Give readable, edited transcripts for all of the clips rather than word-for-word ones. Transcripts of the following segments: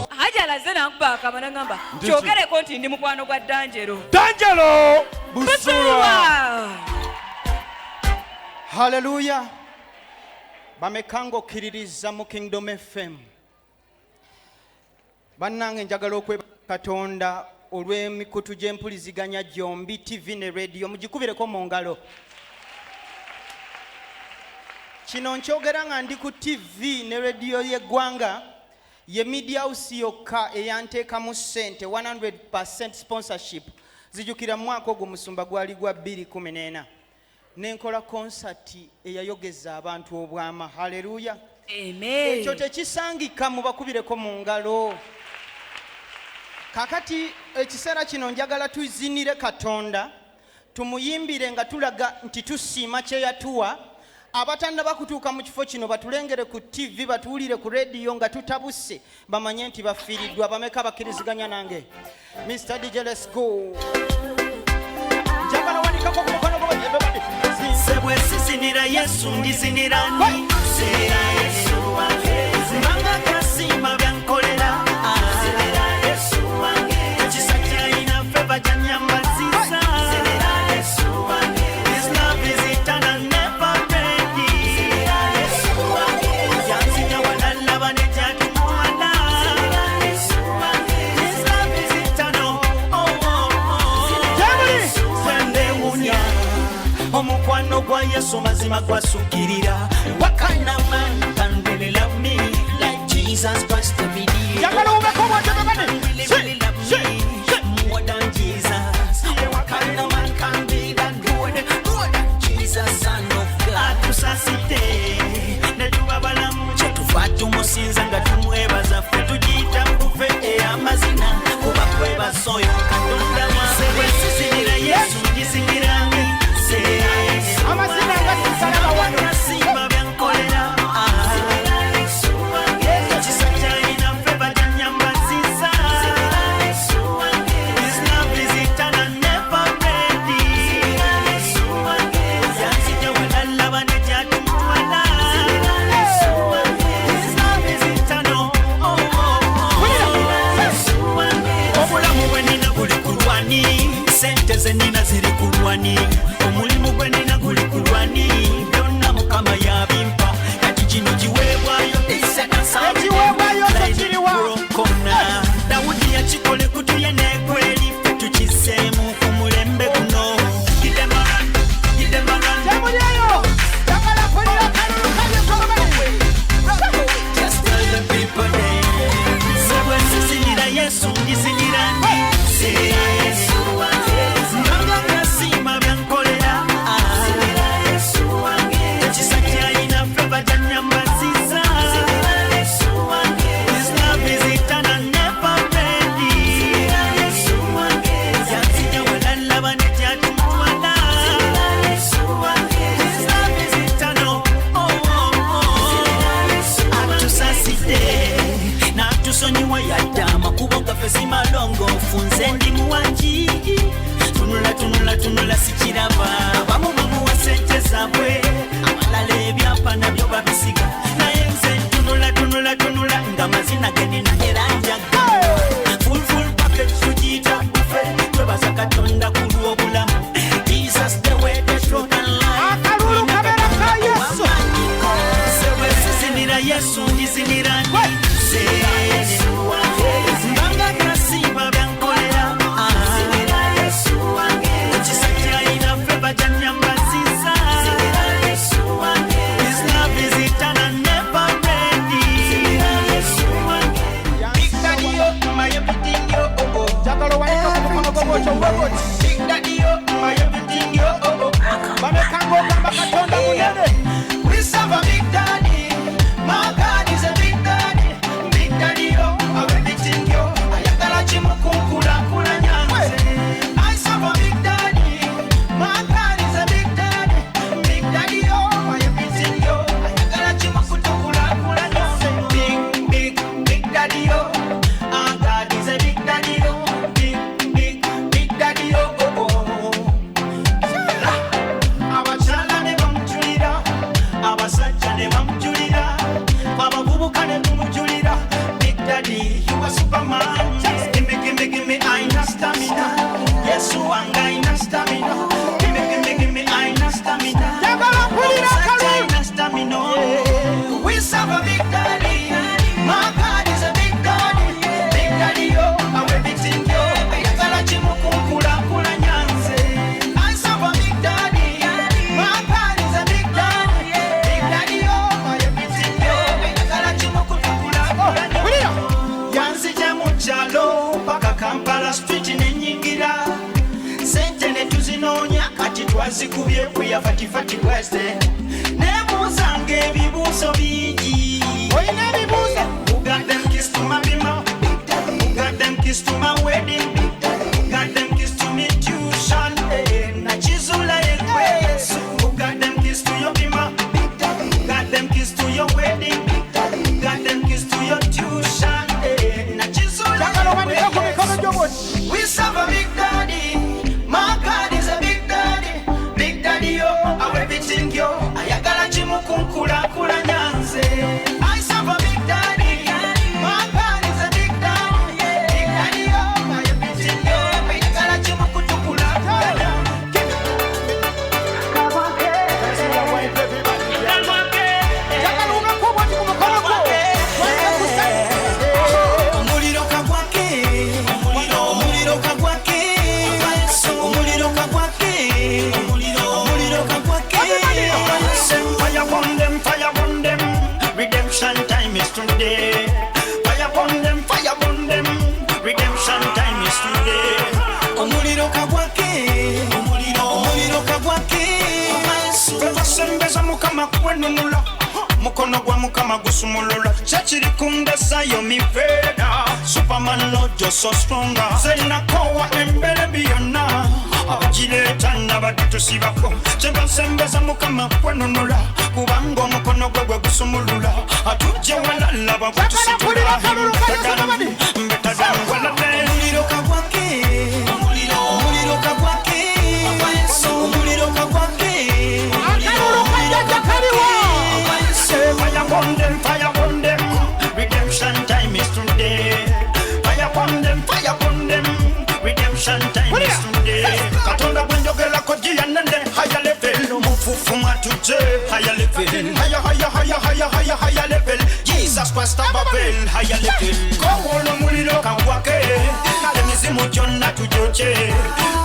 Hajala zena nkubaka manangamba. Kyogereko nti ndi mukwano gwa Danjero. Danjero Busulwa. Hallelujah. Bamekango kiririza mu Kingdom FM. Bannange njagala okweba Katonda olw'emikutu gy'empuliziganya gyombi TV ne radio mugikubireko mu ngalo. Kino nkyogera nga ndi ku TV ne radio y'eggwanga ye media house yokka eyanteekamu ssente 100% sponsorship zijjukira mu mwaka ogwo musumba gwali gwa 2014 nenkola concert eyayogeza abantu obwama. Haleluya. Amen. Ekyo tekisangika mubakubireko mu ngalo. Kakati ekiseera kino njagala tuzinire Katonda tumuyimbire nga tulaga nti tusiima kye yatuwa. Abatanda bakutuuka mu kifo kino batulengere ku TV batuwulire ku radio nga tutabuse bamanye nti bafiiriddwa. Bameka bakkiriziganya nange Mr. DJ let's go. Njagala wanikako ku mukono gwo everybody. Sebwe sisinira Yesu ndizinira ni Sera Yesu wange Zimanga kasima byankolera Sera Yesu wange Chisakya ina feva janyamba ziza Sera Yesu wange His love is eternal never ending Sera Yesu wange Yanzinya wanalaba nejaki mwana Sera Yesu wange His love is eternal Sera Yesu wange Wende omukwano gwa Yesu mazima gwasukirira. What kind of man can really love me like Jesus Christ the video? Njagala ubeko watu Really, really love me more than Jesus. What kind of man can be that good more than Jesus son of God? Atusasite netuba balamu kyetuva tumusinza nga tumwebaza ffe tugiyita bufe ey'amazina kuba kwebaza oyo Katonda wange sisinira Yesu ndisingira nge amazina ngasalaba wano Simba byankolera Chisakya ina feva janyamba ziza His love is eternal never ending Yanzinya wanalaba nejaki mwana His love is eternal Obulamu bwe nina buli kulwani Sente ze nina ziri kulwani Omulimu gwe nina guli kulwani Byonna Mukama yabimpa Kati kino kiweebwayo ekiweebwayo tekiriwa. Dawudi yakikole kutuye n'ekweri ffe tukiseemu ku mulembe guno Temulyeyo njagala kulira kalulu kalye Just tell the people there Sebwe sisinira Yesu ndisinira ndi Sera Yesu wange Zimanga kasima byankolera Sera Yesu wange Chisakya ina feva janyamba ziza Sera Yesu wange His love is eternal never ending Sera Yesu wange Yanzinya wanalaba nejaki mwana Sera Yesu wange His love is eternal Atusaside n'atusonyiwa yadde amakubo gaffe si malongoofu nze ndi muwangi tunula sikiraba abamu bamuwa sente zaabwe abalala ebyapa nabyo babisiga naye nze tunula nga mazina genina era njaga full package tugiyita bufe twebaza Katonda ku lw'obulamu Jesus the way the truth and life akalulu kabera ka Yesu. Sebwe sisinira Yesu ndisinira ndi Sera Yesu wange Zimanga kasimba byankolera Sera Yesu wange Chisakya ina feva janyamba ziza Sera Yesu wange His love is eternal never ending Sera Yesu wange Superman. Give me, I na stamina. Yes, wanga ina stamina. Give me, I na stamina. I na stamina. We serve a big daddy. My God is a big daddy. Big daddy, yo, I'm everything, yo. Yagala chimukunkula kula nyanze. I serve a big daddy. My God is a big daddy. Big daddy, yo, I'm everything, yo. Yagala chimukunkula kula nyanze. Yanzi jamuchalo, paka Kampala street nenyingira. Sente ne tuzinonya kati twazikubye kuya fatifati West. Nebuzange ebibuuzo bingi. Oyina ebibuuzo? Who got them kiss to my bima? Who got them kiss to my wedding? Who got them kiss to me tuition? Nachizula ekwesu. Who got them kiss to your bima? Who got them kiss to your wedding? Who got them kiss to your tuition? Nachizula ekwesu. We serve a big daddy. My God is a big daddy. Big daddy, yo, our everything, yo. Ayagala chimukunkula kula nyanze. I serve a big daddy. My God is a big daddy. Big daddy, yo, our everything, yo. Ayagala chimukunkula kula nyanze. Omuliro kagwake. Omuliro kagwake. Omuliro kagwake. Omuliro kagwake. Fire burn them. Redemption time is today. Fire burn them. Redemption time is today. Omuliro kagwake. Omuliro kagwake. Twasembeza mukama kwenunula. Mukono gwa mukama gusumulula. Chachiri kundesa yo miveda. Superman Lord you're so stronger. Zena kowa embere biyona. Abajileta n'abatusibako. Kyebasembeza mukama kwenunula. Kubango mukono gwe gusumulula. Atujje walala bagutusitula. Mbetadani walala. Omuliro kagwake. Omuliro kagwake. Omuliro kagwake. Fire burn them. Redemption time is today. Fire burn them. Redemption time is today. Katonda bwenjogera kojia nende higher level. Mufufu matuje higher level. Higher level. Jesus Christ above higher level. Kowolo muliro kagwake. Emizimu gyonna tujoche.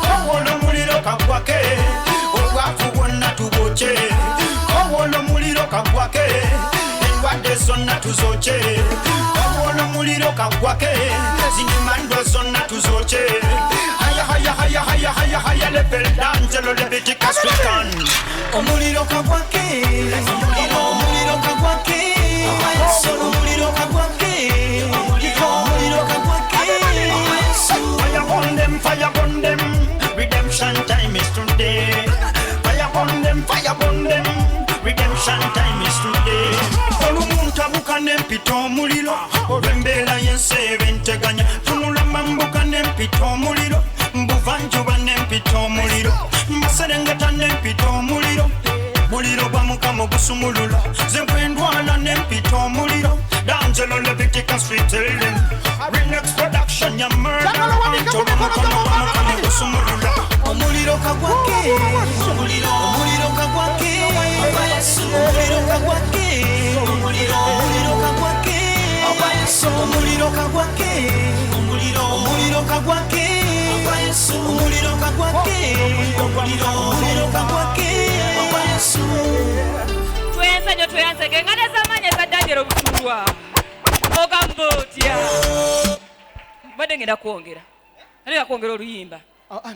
Kowolo muliro kagwake. Obwavu bwonna tuboche. Kowolo muliro kagwake. Endwadde zonna tuzoche. Kowolo muliro kagwake. Zinimandwa zonna tuzoche. Higher level. D'Angelo Leviticus African. Omuliro kagwake. Omuliro kagwake. Omuliro kagwake. Omuliro kagwake. Fire burn them. Redemption time is today. Fire burn them. Redemption time is today. Olumuntu abuka n'empita omuliro. Olw'embeera y'ensi ebenteganya. Tunula mambuka n'empita omuliro. Mbuvanjuba n'empita omuliro. Maserengeta n'empita omuliro. Muliro gwa mukama gusumulula. Ze bwendwala n'empita omuliro. D'Angelo Leviticus we tell them. Remix production ya murder. Ntolo mukono gwa mukama gusumulula. Omuliro kagwake. Omuliro kagwake. Omuliro kagwake. Omuliro kagwake. Omuliro kagwake. Omuliro kagwake. Omuliro kagwake. Omuliro kagwake. Twensanyo tweyansege nga nezamanya ezaddanjero butulwa ogamba otya badde ngenda kwongera naye kwongera oluyimba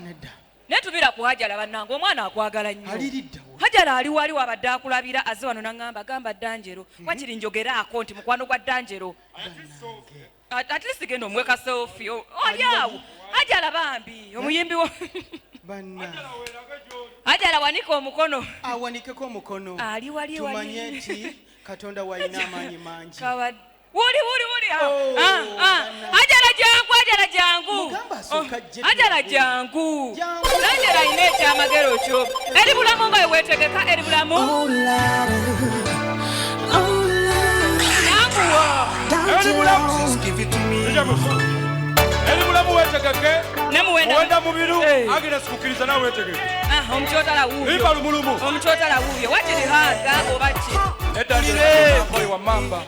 Nedda. naye tubira ku Hajala bannange omwana akwagala nnyo Aliriddawo. Hajala ali wali wabadde akulabira azze wano n'aŋŋamba gamba Danjero wakiri njogeraako nti mukwano gwa Danjero at least genda omweka selfie oli awo Hajala bambi omuyimbi wo Banna. Hajala wanika omukono Awanikeko omukono. ali wali Tumanye nti Katonda walina amaanyi mangi. Wuli Hajala jangu Mugamba asooka jje. Hajala jangu Jangu. Hajala ayina ekyamagero kyo eri bulamu nga weweetegeka eri bulamu nanguwa Eri mulamu. Just give it to me. Eri mulamu wetegeke. Nemuwenda. Wenda mubiru. Agnes kukkiriza nawe wetegeke. Omukyotala wuuyo. Lipa lumulumu. Omukyotala wuuyo. Wakiri haaga oba ki? Edda ndire. Boy wa mamba.